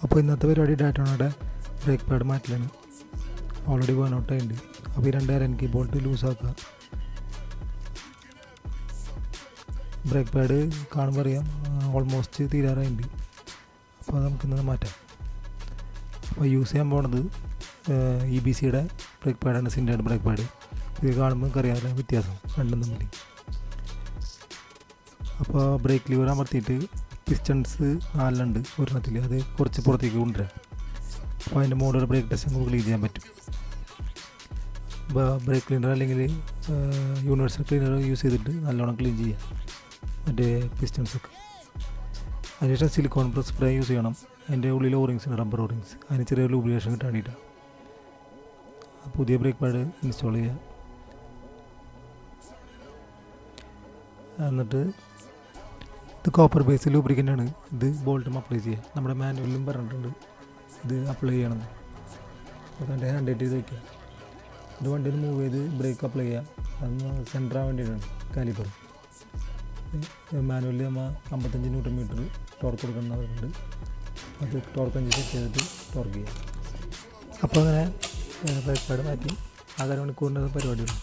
അപ്പോൾ ഇന്നത്തെ പരിപാടി ഡാറ്റോണയുടെ ബ്രേക്ക് പാഡ് മാറ്റലാണ്. ഓൾറെഡി ബേൺ ഔട്ടായിട്ടുണ്ട്. അപ്പോൾ ഈ 2 എനിക്ക് ബോൾട്ട് ലൂസാക്കുക. ബ്രേക്ക് പാഡ് കാണുമ്പോൾ അറിയാം ഓൾമോസ്റ്റ് തീരാറായിട്ടുണ്ട്. അപ്പോൾ അത് നമുക്കിന്നത് മാറ്റാം. അപ്പോൾ യൂസ് ചെയ്യാൻ പോണത് EBCയുടെ ബ്രേക്ക് പാഡാണ്, സിന്റേർഡ് ബ്രേക്ക് പാഡ്. ഇത് കാണുമ്പോൾ നമുക്കറിയാമല്ലോ വ്യത്യാസം രണ്ടും തമ്മിൽ. അപ്പോൾ ബ്രേക്ക് ലിവർ അമർത്തിയിട്ട് പിസ്റ്റൺസ് 4 ഉണ്ട് ഒരെണ്ണത്തിൽ, അത് കുറച്ച് പുറത്തേക്ക് കൊണ്ടുവരാം. അപ്പോൾ അതിൻ്റെ മോഡൽ ബ്രേക്ക് ടെസ്റ്റ് നമുക്ക് ക്ലീൻ ചെയ്യാൻ പറ്റും. അപ്പോൾ ബ്രേക്ക് ക്ലീനർ അല്ലെങ്കിൽ യൂണിവേഴ്സൽ ക്ലീനർ യൂസ് ചെയ്തിട്ട് നല്ലോണം ക്ലീൻ ചെയ്യാം മറ്റേ പിസ്റ്റൺസൊക്കെ. അതിനുശേഷം സിലിക്കോൺ സ്പ്രേ യൂസ് ചെയ്യണം. അതിൻ്റെ ഉള്ളിൽ ഓറിങ്സ് ഉണ്ട്, റബ്ബർ ഓറിങ്സ്. അതിന് ചെറിയ ലൂബ്രിക്കേഷൻ കിട്ടാൻ വേണ്ടിയിട്ടാണ്. പുതിയ ബ്രേക്ക് പാഡ് ഇൻസ്റ്റാൾ ചെയ്യുക. എന്നിട്ട് ഇത് കോപ്പർ ബേസ് ലൂബ്രിക്കൻ്റ് ആണ്. ഇത് ബോൾട്ടും അപ്ലൈ ചെയ്യുക. നമ്മുടെ മാനുവലിലും പറഞ്ഞിട്ടുണ്ട് ഇത് അപ്ലൈ ചെയ്യണം. അപ്പോൾ എൻ്റെ ഹാൻഡ് ചെയ്ത് വയ്ക്കുക. ഇത് വണ്ടിയിൽ മൂവ് ചെയ്ത് ബ്രേക്ക് അപ്ലൈ ചെയ്യുക. അതൊന്ന് സെൻറ്റർ ആവാൻ വേണ്ടിയിട്ടാണ് കാലിപ്പർ. മാനുവലിൽ നമ്മൾ 55 ന്യൂട്ടൺ മീറ്റർ ടോർക്ക് കൊടുക്കുന്നവരുണ്ട്. അത് ടോർക്ക് 5 സെറ്റ് ചെയ്തിട്ട് ടോർക്ക് ചെയ്യുക. അപ്പോൾ അങ്ങനെ ബ്രേക്ക് പാഡ് മാറ്റി 1/2 മണിക്കൂറിൻ്റെ പരിപാടിയുള്ളൂ.